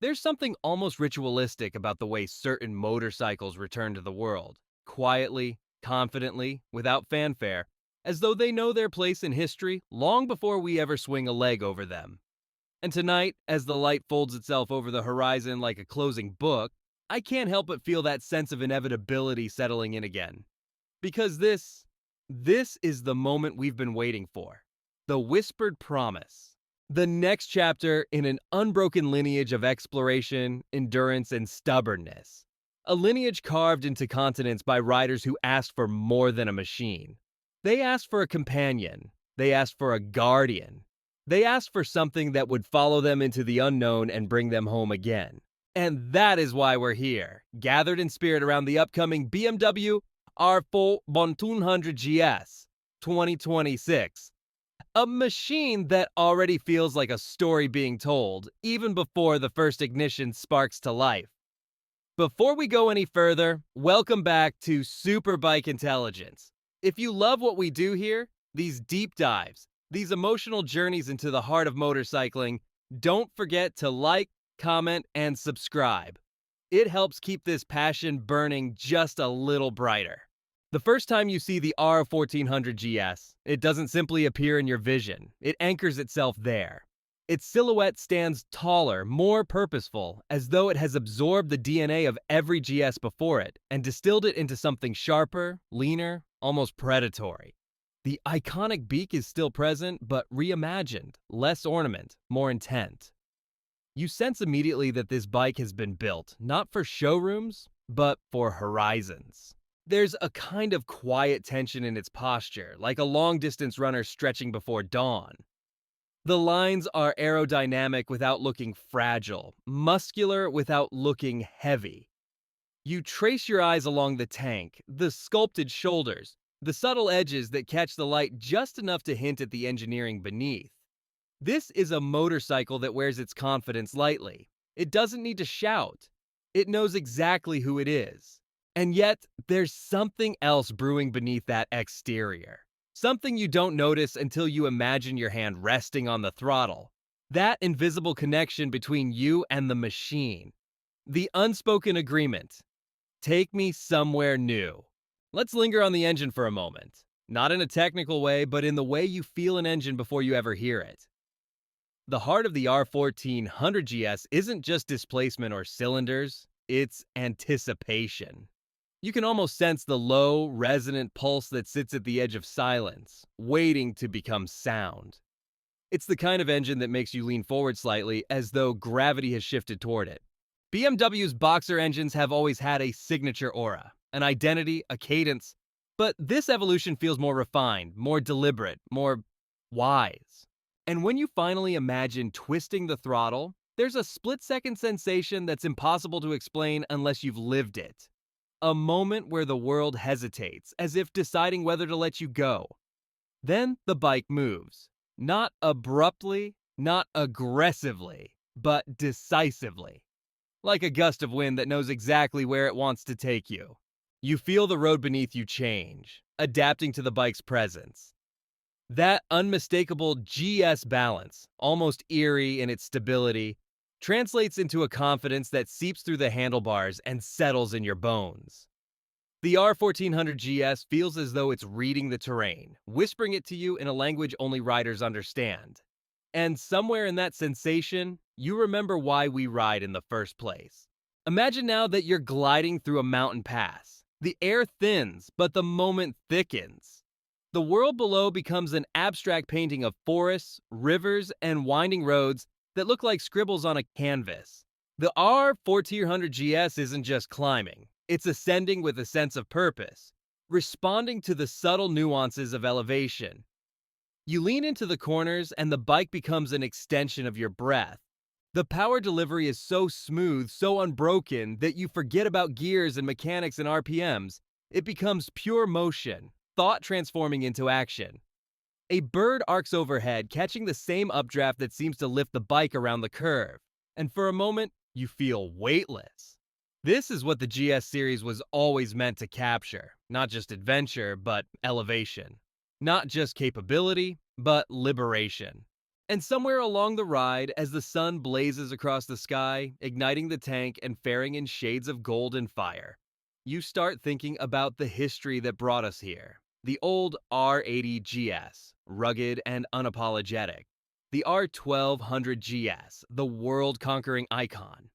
There's something almost ritualistic about the way certain motorcycles return to the world, quietly, confidently, without fanfare, as though they know their place in history long before we ever swing a leg over them. And tonight, as the light folds itself over the horizon like a closing book, I can't help but feel that sense of inevitability settling in again. Because this is the moment we've been waiting for. The whispered promise. The next chapter in an unbroken lineage of exploration, endurance, and stubbornness. A lineage carved into continents by riders who asked for more than a machine. They asked for a companion. They asked for a guardian. They asked for something that would follow them into the unknown and bring them home again. And that is why we're here, gathered in spirit around the upcoming BMW R1400GS 2026. A machine that already feels like a story being told, even before the first ignition sparks to life. Before we go any further, welcome back to SuperBike Intelligence. If you love what we do here, these deep dives, these emotional journeys into the heart of motorcycling, don't forget to like, comment, and subscribe. It helps keep this passion burning just a little brighter. The first time you see the R1400GS, it doesn't simply appear in your vision, it anchors itself there. Its silhouette stands taller, more purposeful, as though it has absorbed the DNA of every GS before it and distilled it into something sharper, leaner, almost predatory. The iconic beak is still present, but reimagined, less ornament, more intent. You sense immediately that this bike has been built, not for showrooms, but for horizons. There's a kind of quiet tension in its posture, like a long-distance runner stretching before dawn. The lines are aerodynamic without looking fragile, muscular without looking heavy. You trace your eyes along the tank, the sculpted shoulders, the subtle edges that catch the light just enough to hint at the engineering beneath. This is a motorcycle that wears its confidence lightly. It doesn't need to shout. It knows exactly who it is. And yet, there's something else brewing beneath that exterior. Something you don't notice until you imagine your hand resting on the throttle. That invisible connection between you and the machine. The unspoken agreement. Take me somewhere new. Let's linger on the engine for a moment. Not in a technical way, but in the way you feel an engine before you ever hear it. The heart of the R1400GS isn't just displacement or cylinders, it's anticipation. You can almost sense the low, resonant pulse that sits at the edge of silence, waiting to become sound. It's the kind of engine that makes you lean forward slightly, as though gravity has shifted toward it. BMW's boxer engines have always had a signature aura, an identity, a cadence, but this evolution feels more refined, more deliberate, more wise. And when you finally imagine twisting the throttle, there's a split-second sensation that's impossible to explain unless you've lived it. A moment where the world hesitates, as if deciding whether to let you go. Then the bike moves. Not abruptly, not aggressively, but decisively. Like a gust of wind that knows exactly where it wants to take you. You feel the road beneath you change, adapting to the bike's presence. That unmistakable GS balance, almost eerie in its stability, translates into a confidence that seeps through the handlebars and settles in your bones. The R1400GS feels as though it's reading the terrain, whispering it to you in a language only riders understand. And somewhere in that sensation, you remember why we ride in the first place. Imagine now that you're gliding through a mountain pass. The air thins, but the moment thickens. The world below becomes an abstract painting of forests, rivers, and winding roads that look like scribbles on a canvas. The R1400GS isn't just climbing, it's ascending with a sense of purpose, responding to the subtle nuances of elevation. You lean into the corners and the bike becomes an extension of your breath. The power delivery is so smooth, so unbroken, that you forget about gears and mechanics and RPMs. It becomes pure motion, thought transforming into action. A bird arcs overhead, catching the same updraft that seems to lift the bike around the curve. And for a moment, you feel weightless. This is what the GS series was always meant to capture. Not just adventure, but elevation. Not just capability, but liberation. And somewhere along the ride, as the sun blazes across the sky, igniting the tank and faring in shades of gold and fire, you start thinking about the history that brought us here. The old R80GS, rugged and unapologetic. The R1200GS, the world-conquering icon.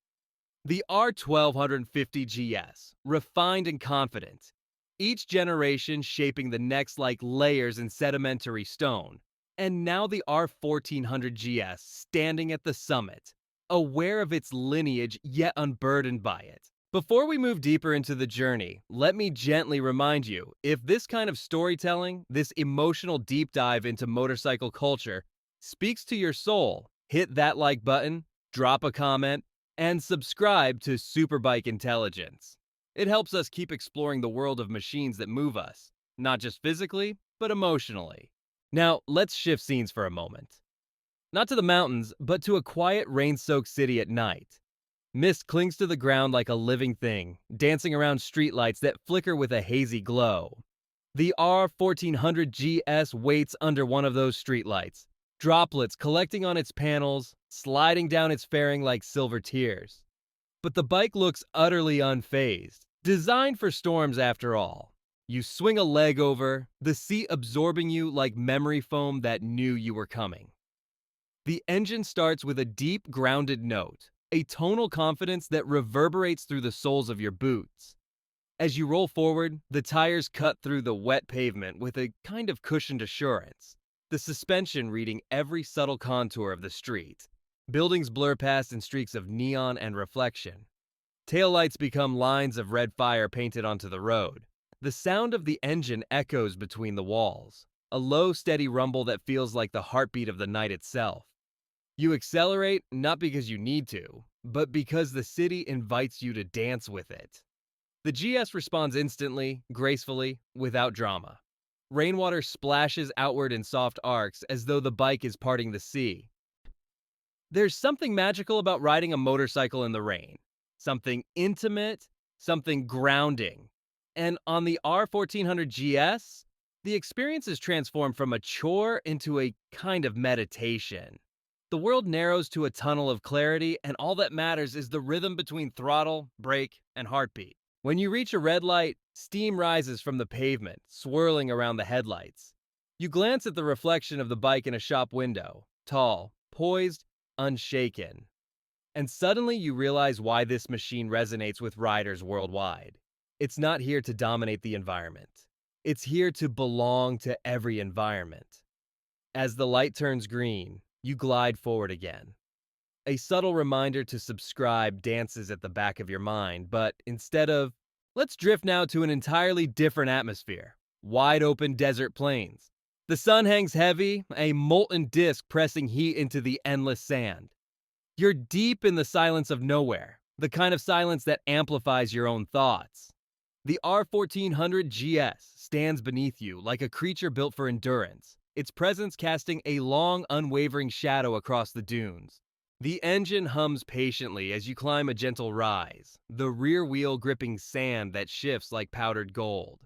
The R1250GS, refined and confident. Each generation shaping the next like layers in sedimentary stone. And now the R1400GS standing at the summit, aware of its lineage yet unburdened by it. Before we move deeper into the journey, let me gently remind you, if this kind of storytelling, this emotional deep dive into motorcycle culture, speaks to your soul, hit that like button, drop a comment, and subscribe to SuperBike Intelligence. It helps us keep exploring the world of machines that move us, not just physically, but emotionally. Now, let's shift scenes for a moment. Not to the mountains, but to a quiet, rain-soaked city at night. Mist clings to the ground like a living thing, dancing around streetlights that flicker with a hazy glow. The R1400GS waits under one of those streetlights, droplets collecting on its panels, sliding down its fairing like silver tears. But the bike looks utterly unfazed, designed for storms after all. You swing a leg over, the seat absorbing you like memory foam that knew you were coming. The engine starts with a deep, grounded note, a tonal confidence that reverberates through the soles of your boots. As you roll forward, the tires cut through the wet pavement with a kind of cushioned assurance, the suspension reading every subtle contour of the street. Buildings blur past in streaks of neon and reflection. Taillights become lines of red fire painted onto the road. The sound of the engine echoes between the walls, a low, steady rumble that feels like the heartbeat of the night itself. You accelerate not because you need to, but because the city invites you to dance with it. The GS responds instantly, gracefully, without drama. Rainwater splashes outward in soft arcs as though the bike is parting the sea. There's something magical about riding a motorcycle in the rain. Something intimate, something grounding. And on the R1400GS, the experience is transformed from a chore into a kind of meditation. The world narrows to a tunnel of clarity, and all that matters is the rhythm between throttle, brake, and heartbeat. When you reach a red light, steam rises from the pavement, swirling around the headlights. You glance at the reflection of the bike in a shop window, tall, poised, unshaken. And suddenly you realize why this machine resonates with riders worldwide. It's not here to dominate the environment. It's here to belong to every environment. As the light turns green, you glide forward again. A subtle reminder to subscribe dances at the back of your mind, but instead of, let's drift now to an entirely different atmosphere. Wide open desert plains. The sun hangs heavy, a molten disk pressing heat into the endless sand. You're deep in the silence of nowhere, the kind of silence that amplifies your own thoughts. The R1400GS stands beneath you like a creature built for endurance, its presence casting a long, unwavering shadow across the dunes. The engine hums patiently as you climb a gentle rise, the rear wheel gripping sand that shifts like powdered gold.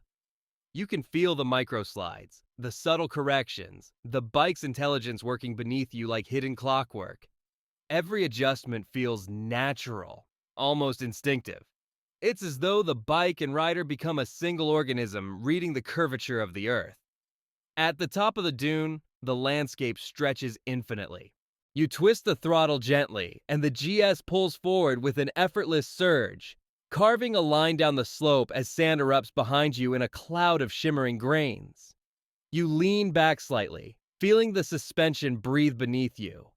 You can feel the microslides, the subtle corrections, the bike's intelligence working beneath you like hidden clockwork. Every adjustment feels natural, almost instinctive. It's as though the bike and rider become a single organism reading the curvature of the earth. At the top of the dune, the landscape stretches infinitely. You twist the throttle gently, and the GS pulls forward with an effortless surge, carving a line down the slope as sand erupts behind you in a cloud of shimmering grains. You lean back slightly, feeling the suspension breathe beneath you.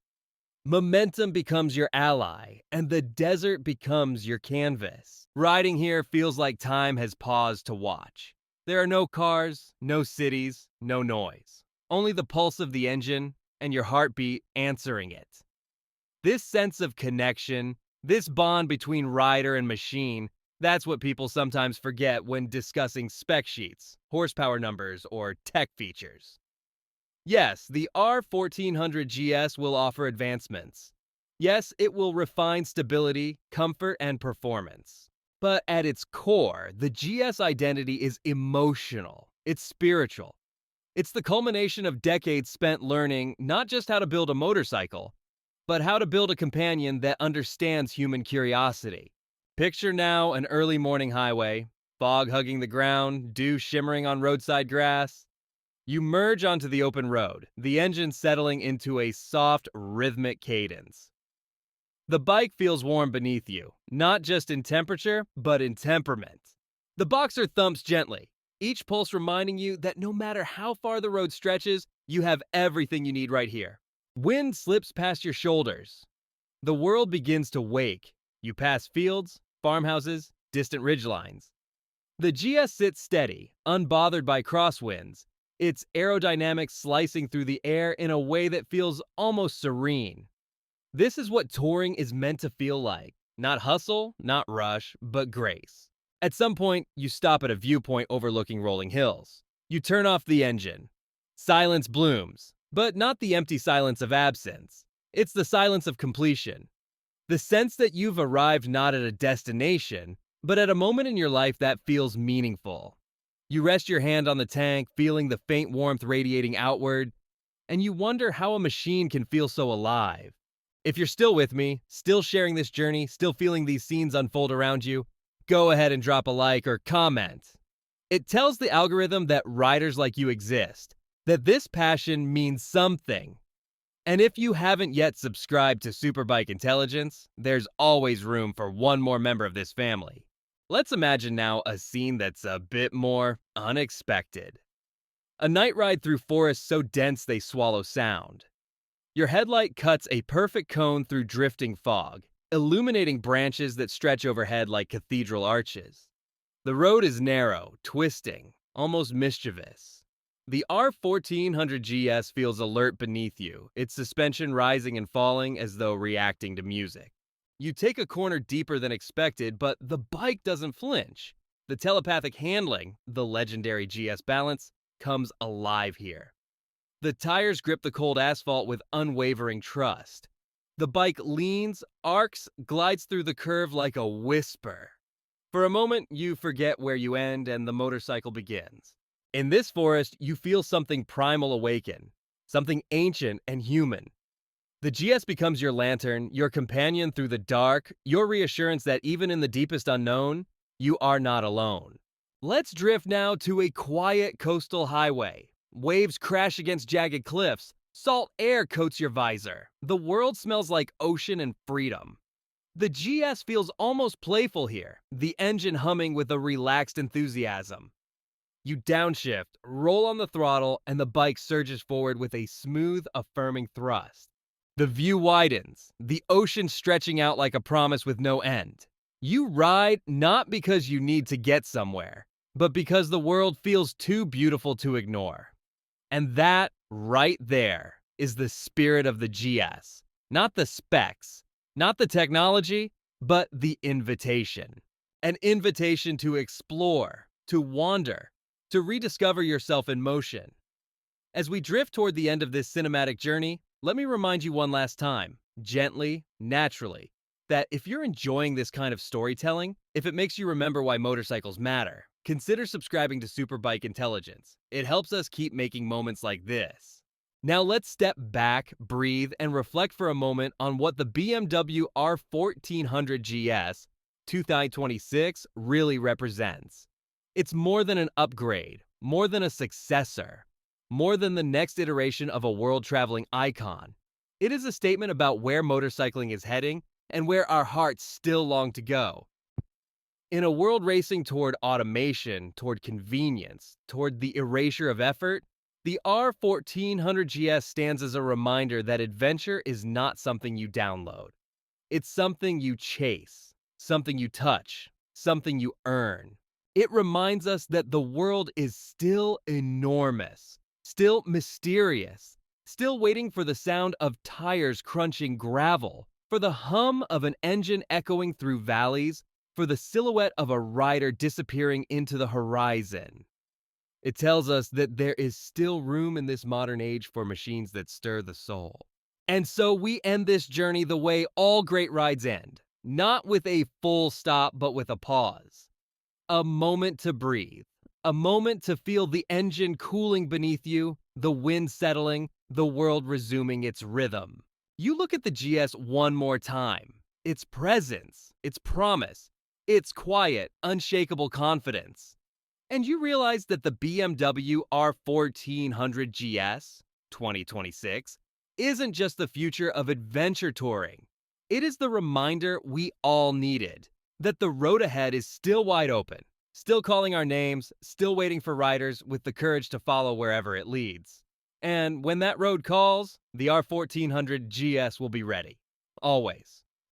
Momentum becomes your ally, and the desert becomes your canvas. Riding here feels like time has paused to watch. There are no cars, no cities, no noise. Only the pulse of the engine and your heartbeat answering it. This sense of connection, this bond between rider and machine, that's what people sometimes forget when discussing spec sheets, horsepower numbers, or tech features. Yes, the R1400GS will offer advancements. Yes, it will refine stability, comfort, and performance. But at its core, the GS identity is emotional. It's spiritual. It's the culmination of decades spent learning not just how to build a motorcycle, but how to build a companion that understands human curiosity. Picture now an early morning highway, fog hugging the ground, dew shimmering on roadside grass. You merge onto the open road, the engine settling into a soft, rhythmic cadence. The bike feels warm beneath you, not just in temperature, but in temperament. The boxer thumps gently, each pulse reminding you that no matter how far the road stretches, you have everything you need right here. Wind slips past your shoulders. The world begins to wake. You pass fields, farmhouses, distant ridgelines. The GS sits steady, unbothered by crosswinds, its aerodynamics slicing through the air in a way that feels almost serene. This is what touring is meant to feel like. Not hustle, not rush, but grace. At some point, you stop at a viewpoint overlooking rolling hills. You turn off the engine. Silence blooms, but not the empty silence of absence. It's the silence of completion. The sense that you've arrived not at a destination, but at a moment in your life that feels meaningful. You rest your hand on the tank, feeling the faint warmth radiating outward, and you wonder how a machine can feel so alive. If you're still with me, still sharing this journey, still feeling these scenes unfold around you, go ahead and drop a like or comment. It tells the algorithm that riders like you exist, that this passion means something. And if you haven't yet subscribed to SuperBike Intelligence, there's always room for one more member of this family. Let's imagine now a scene that's a bit more unexpected. A night ride through forests so dense they swallow sound. Your headlight cuts a perfect cone through drifting fog, illuminating branches that stretch overhead like cathedral arches. The road is narrow, twisting, almost mischievous. The R1400GS feels alert beneath you, its suspension rising and falling as though reacting to music. You take a corner deeper than expected, but the bike doesn't flinch. The telepathic handling, the legendary GS balance, comes alive here. The tires grip the cold asphalt with unwavering trust. The bike leans, arcs, glides through the curve like a whisper. For a moment, you forget where you end and the motorcycle begins. In this forest, you feel something primal awaken, something ancient and human. The GS becomes your lantern, your companion through the dark, your reassurance that even in the deepest unknown, you are not alone. Let's drift now to a quiet coastal highway. Waves crash against jagged cliffs. Salt air coats your visor. The world smells like ocean and freedom. The GS feels almost playful here, the engine humming with a relaxed enthusiasm. You downshift, roll on the throttle, and the bike surges forward with a smooth, affirming thrust. The view widens, the ocean stretching out like a promise with no end. You ride not because you need to get somewhere, but because the world feels too beautiful to ignore. And that, right there, is the spirit of the GS. Not the specs, not the technology, but the invitation. An invitation to explore, to wander, to rediscover yourself in motion. As we drift toward the end of this cinematic journey, let me remind you one last time, gently, naturally, that if you're enjoying this kind of storytelling, if it makes you remember why motorcycles matter, consider subscribing to SuperBike Intelligence. It helps us keep making moments like this. Now let's step back, breathe, and reflect for a moment on what the BMW R1400GS 2026 really represents. It's more than an upgrade, more than a successor, more than the next iteration of a world-traveling icon. It is a statement about where motorcycling is heading and where our hearts still long to go. In a world racing toward automation, toward convenience, toward the erasure of effort, the R1400GS stands as a reminder that adventure is not something you download. It's something you chase, something you touch, something you earn. It reminds us that the world is still enormous, still mysterious, still waiting for the sound of tires crunching gravel, for the hum of an engine echoing through valleys, for the silhouette of a rider disappearing into the horizon. It tells us that there is still room in this modern age for machines that stir the soul. And so we end this journey the way all great rides end, not with a full stop, but with a pause. A moment to breathe, A moment to feel the engine cooling beneath you, the wind settling, the world resuming its rhythm. You look at the GS one more time. Its presence, its promise, its quiet, unshakable confidence. And you realize that the BMW R1400GS 2026 isn't just the future of adventure touring. It is the reminder we all needed that the road ahead is still wide open, still calling our names, still waiting for riders with the courage to follow wherever it leads. And when that road calls, the R1400GS will be ready. Always.